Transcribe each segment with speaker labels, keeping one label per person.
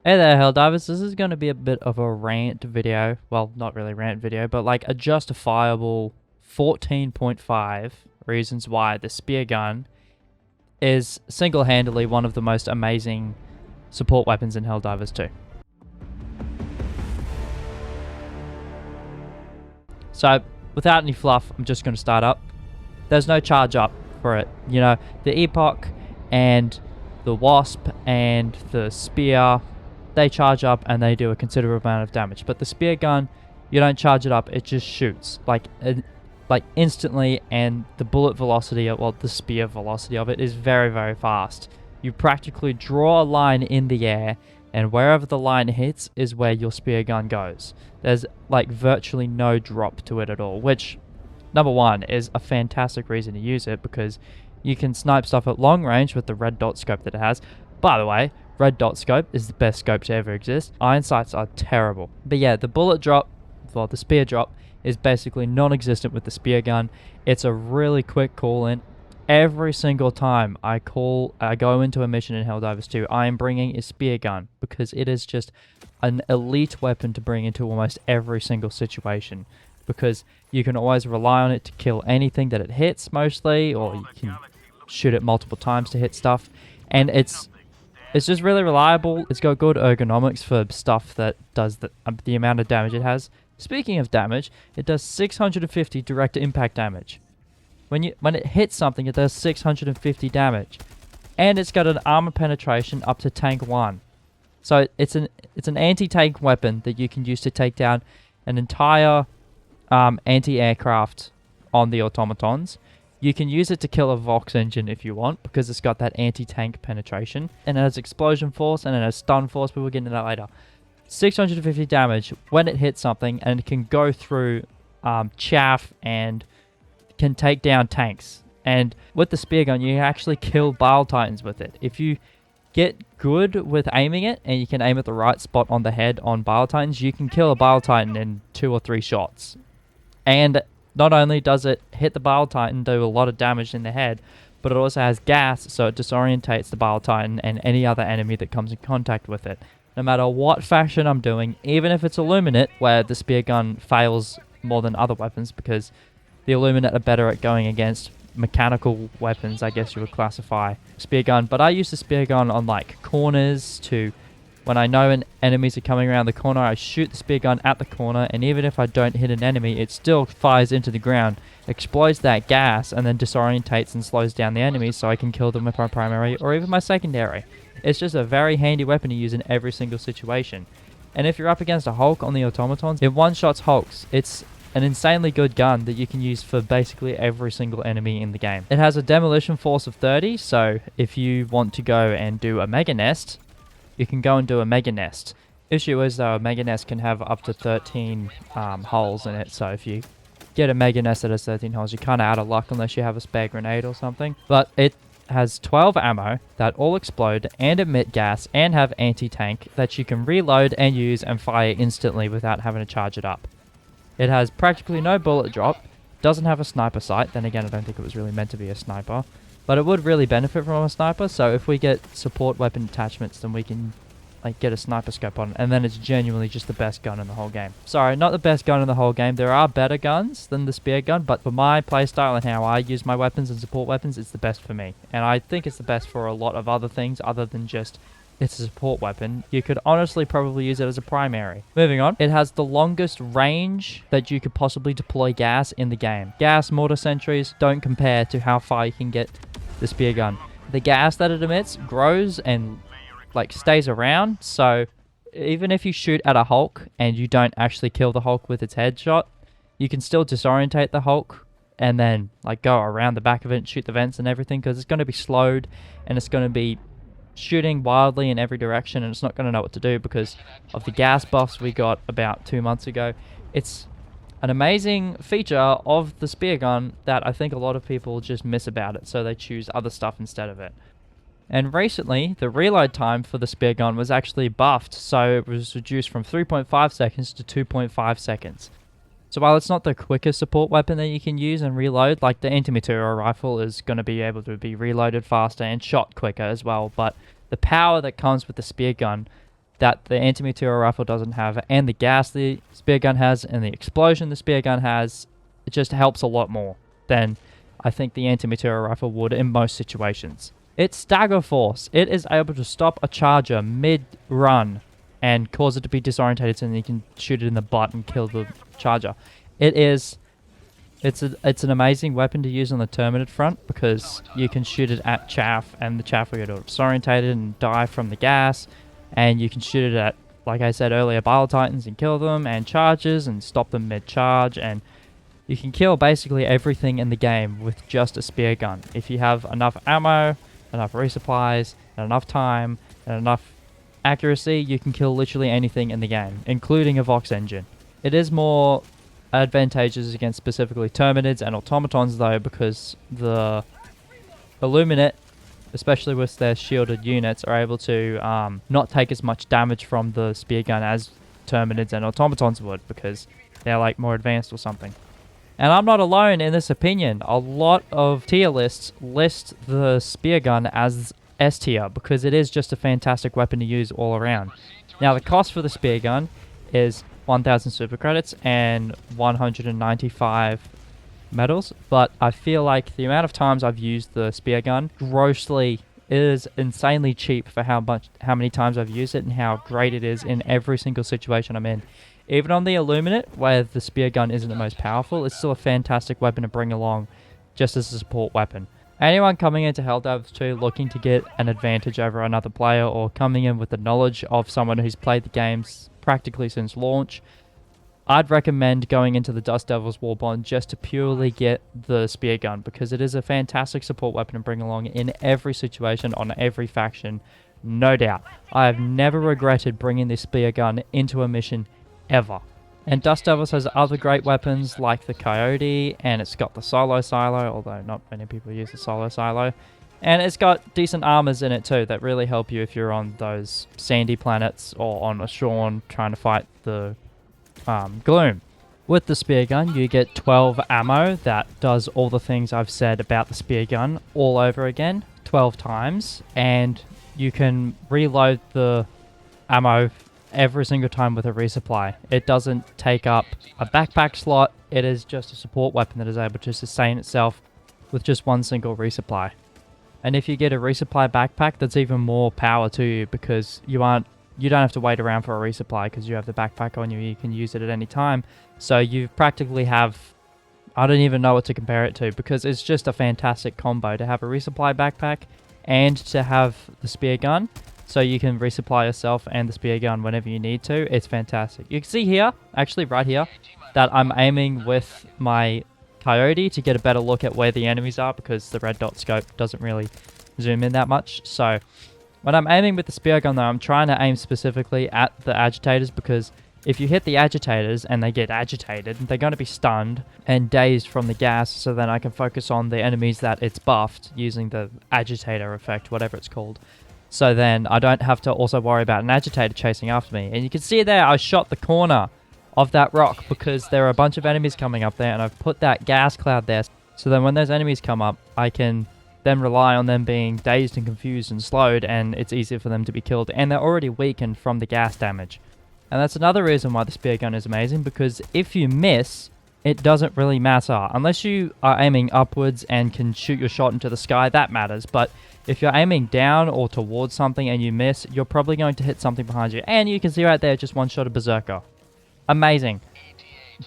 Speaker 1: Hey there, Helldivers. This is going to be a bit of a rant video. Well, not really rant video, but like a justifiable 14.5 reasons why the spear gun is single-handedly one of the most amazing support weapons in Helldivers 2. So, without any fluff, I'm just going to start up. There's no charge up for it. You know, the Epoch and the Wasp and the Spear, they charge up and they do a considerable amount of damage. But the spear gun, you don't charge it up, it just shoots like instantly, and the bullet velocity, well, the spear velocity of it is very, very fast. You practically draw a line in the air, and wherever the line hits is where your spear gun goes. There's like virtually no drop to it at all, which, number one, is a fantastic reason to use it because you can snipe stuff at long range with the red dot scope that it has. By the way, red dot scope is the best scope to ever exist. Iron sights are terrible. But yeah, the bullet drop, well, the spear drop, is basically non-existent with the spear gun. It's a really quick call in. Every single time I go into a mission in Helldivers 2, I am bringing a spear gun because it is just an elite weapon to bring into almost every single situation, because you can always rely on it to kill anything that it hits mostly, or you can shoot it multiple times to hit stuff, and it's just really reliable. It's got good ergonomics for stuff that does the amount of damage it has. Speaking of damage, it does 650 direct impact damage. When it hits something, it does 650 damage, and it's got an armor penetration up to tank 1. So it's an anti-tank weapon that you can use to take down an entire anti-aircraft on the automatons. You can use it to kill a Vox engine if you want, because it's got that anti-tank penetration. And it has explosion force, and it has stun force, but we'll get into that later. 650 damage when it hits something, and it can go through chaff and can take down tanks. And with the spear gun, you actually kill Bile Titans with it. If you get good with aiming it, and you can aim at the right spot on the head on Bile Titans, you can kill a Bile Titan in 2 or 3 shots. And not only does it hit the Bile Titan, do a lot of damage in the head, but it also has gas, so it disorientates the Bile Titan and any other enemy that comes in contact with it. No matter what faction I'm doing, even if it's Illuminate, where the spear gun fails more than other weapons, because the Illuminate are better at going against mechanical weapons, I guess you would classify spear gun. But I use the spear gun on like corners to... When I know enemies are coming around the corner, I shoot the spear gun at the corner, and even if I don't hit an enemy, it still fires into the ground, explodes that gas, and then disorientates and slows down the enemies so I can kill them with my primary or even my secondary. It's just a very handy weapon to use in every single situation. And if you're up against a Hulk on the automatons, it one-shots Hulks. It's an insanely good gun that you can use for basically every single enemy in the game. It has a demolition force of 30, so if you want to go and do a mega nest, you can go and do a mega nest. Issue is though, a mega nest can have up to 13 holes in it, so if you get a mega nest that has 13 holes, you're kind of out of luck unless you have a spare grenade or something. But it has 12 ammo that all explode and emit gas and have anti-tank that you can reload and use and fire instantly without having to charge it up. It has practically no bullet drop, doesn't have a sniper sight, then again I don't think it was really meant to be a sniper. But it would really benefit from a sniper, so if we get support weapon attachments, then we can like get a sniper scope on it, and then it's genuinely just the best gun in the whole game. Sorry, not the best gun in the whole game. There are better guns than the spear gun, but for my playstyle and how I use my weapons and support weapons, it's the best for me. And I think it's the best for a lot of other things other than just it's a support weapon. You could honestly probably use it as a primary. Moving on, it has the longest range that you could possibly deploy gas in the game. Gas mortar sentries don't compare to how far you can get the spear gun. The gas that it emits grows and like stays around, so even if you shoot at a Hulk and you don't actually kill the Hulk with its headshot, you can still disorientate the Hulk and then like go around the back of it and shoot the vents and everything, because it's going to be slowed and it's going to be shooting wildly in every direction, and it's not going to know what to do because of the gas buffs we got about 2 months ago. It's an amazing feature of the spear gun that I think a lot of people just miss about it, so they choose other stuff instead of it. And recently, the reload time for the spear gun was actually buffed, so it was reduced from 3.5 seconds to 2.5 seconds. So while it's not the quickest support weapon that you can use and reload, like the anti-material rifle is going to be able to be reloaded faster and shot quicker as well, but the power that comes with the spear gun that the anti-meteor rifle doesn't have, and the gas the spear gun has, and the explosion the spear gun has, it just helps a lot more than I think the anti-meteor rifle would in most situations. Its stagger force, it is able to stop a charger mid-run and cause it to be disorientated, so then you can shoot it in the butt and kill the charger. It's an amazing weapon to use on the Terminid front because you can shoot it at chaff and the chaff will get disorientated and die from the gas, and you can shoot it at, like I said earlier, Bile Titans and kill them, and charges and stop them mid-charge, and you can kill basically everything in the game with just a spear gun. If you have enough ammo, enough resupplies, and enough time, and enough accuracy, you can kill literally anything in the game, including a Vox engine. It is more advantageous against specifically Terminids and Automatons though, because the Illuminate, especially with their shielded units, are able to not take as much damage from the spear gun as Terminids and Automatons would, because they're like more advanced or something. And I'm not alone in this opinion. A lot of tier lists list the spear gun as S tier because it is just a fantastic weapon to use all around. Now the cost for the spear gun is 1,000 super credits and 195 medals, but I feel like the amount of times I've used the spear gun grossly is insanely cheap for how many times I've used it and how great it is in every single situation I'm in. Even on the Illuminate, where the spear gun isn't the most powerful, it's still a fantastic weapon to bring along just as a support weapon. Anyone coming into Helldivers 2 looking to get an advantage over another player, or coming in with the knowledge of someone who's played the games practically since launch, I'd recommend going into the Dust Devils Warbond just to purely get the spear gun, because it is a fantastic support weapon to bring along in every situation on every faction, no doubt. I have never regretted bringing this spear gun into a mission ever. And Dust Devils has other great weapons like the Coyote, and it's got the Solo Silo, although not many people use the Solo Silo. And it's got decent armors in it too that really help you if you're on those sandy planets or on a Shorn trying to fight the Gloom. With the spear gun, you get 12 ammo that does all the things I've said about the spear gun all over again, 12 times, and you can reload the ammo every single time with a resupply. It doesn't take up a backpack slot, it is just a support weapon that is able to sustain itself with just one single resupply. And if you get a resupply backpack, that's even more power to you, because you don't have to wait around for a resupply because you have the backpack on you. You can use it at any time. So you practically have, I don't even know what to compare it to, because it's just a fantastic combo to have a resupply backpack and to have the spear gun. So you can resupply yourself and the spear gun whenever you need to. It's fantastic. You can see here, actually right here, that I'm aiming with my Coyote to get a better look at where the enemies are, because the red dot scope doesn't really zoom in that much. So when I'm aiming with the spear gun though, I'm trying to aim specifically at the agitators, because if you hit the agitators and they get agitated, they're going to be stunned and dazed from the gas, so then I can focus on the enemies that it's buffed using the agitator effect, whatever it's called. So then I don't have to also worry about an agitator chasing after me. And you can see there, I shot the corner of that rock because there are a bunch of enemies coming up there, and I've put that gas cloud there. So then when those enemies come up, I can then rely on them being dazed and confused and slowed, and it's easier for them to be killed. And they're already weakened from the gas damage. And that's another reason why the spear gun is amazing, because if you miss, it doesn't really matter. Unless you are aiming upwards and can shoot your shot into the sky, that matters. But if you're aiming down or towards something and you miss, you're probably going to hit something behind you. And you can see right there, just one shot of Berserker. Amazing.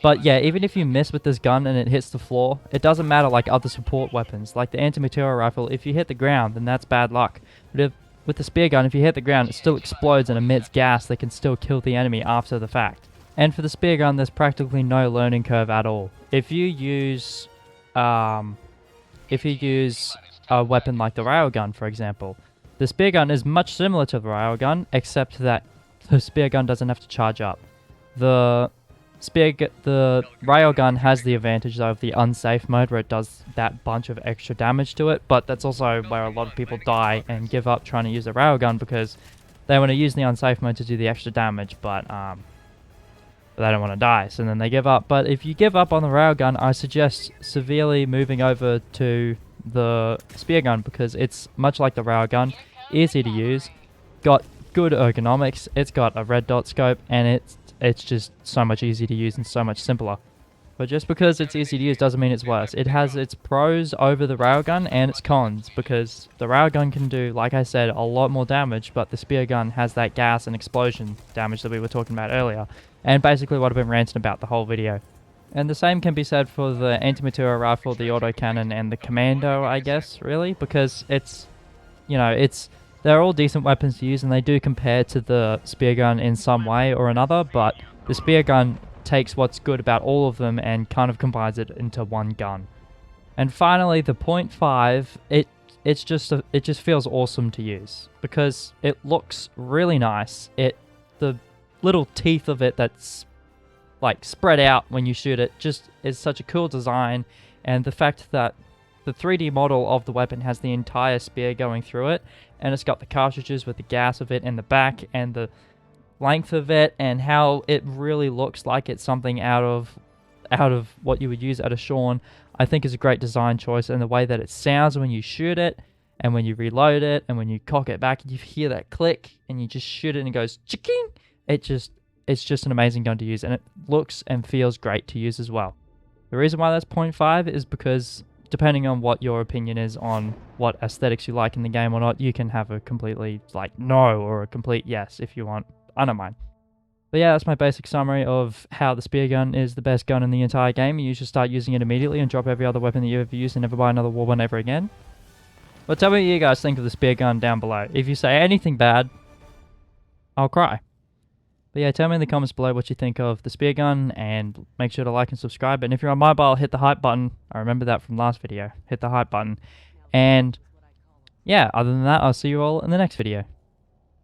Speaker 1: But yeah, even if you miss with this gun and it hits the floor, it doesn't matter like other support weapons. Like the anti-meteor rifle, if you hit the ground, then that's bad luck. But with the spear gun, if you hit the ground, it still explodes and emits gas that can still kill the enemy after the fact. And for the spear gun, there's practically no learning curve at all. If you use a weapon like the railgun, for example, the spear gun is much similar to the railgun, except that the spear gun doesn't have to charge up. The railgun has the advantage of the unsafe mode, where it does that bunch of extra damage to it, but that's also where a lot of people die and give up trying to use the railgun because they want to use the unsafe mode to do the extra damage, but they don't want to die, so then they give up. But if you give up on the railgun, I suggest severely moving over to the spear gun, because it's much like the railgun, easy to use, got good ergonomics, it's got a red dot scope, and it's just so much easier to use and so much simpler. But just because it's easy to use doesn't mean it's worse. It has its pros over the railgun and its cons, because the railgun can do, like I said, a lot more damage, but the spear gun has that gas and explosion damage that we were talking about earlier, and basically what I've been ranting about the whole video. And the same can be said for the anti-material rifle, the autocannon, and the commando, I guess, really, because it's, you know, they're all decent weapons to use, and they do compare to the spear gun in some way or another, but the spear gun takes what's good about all of them and kind of combines it into one gun. And finally, the .5, it just feels awesome to use because it looks really nice. The little teeth of it that's like spread out when you shoot it just is such a cool design, and the fact that the 3D model of the weapon has the entire spear going through it, and it's got the cartridges with the gas of it in the back, and the length of it, and how it really looks like it's something out of what you would use at a Shawn, I think is a great design choice. And the way that it sounds when you shoot it, and when you reload it, and when you cock it back, and you hear that click, and you just shoot it and it goes chicking, it's just an amazing gun to use, and it looks and feels great to use as well. The reason why that's .5 is because depending on what your opinion is on what aesthetics you like in the game or not, you can have a completely like no or a complete yes if you want. I don't mind. But yeah, that's my basic summary of how the spear gun is the best gun in the entire game. You should start using it immediately and drop every other weapon that you've ever used and never buy another war one ever again. But tell me what you guys think of the spear gun down below. If you say anything bad, I'll cry. But yeah, tell me in the comments below what you think of the spear gun, and make sure to like and subscribe. And if you're on mobile, hit the hype button. I remember that from last video. Hit the hype button. And yeah, other than that, I'll see you all in the next video.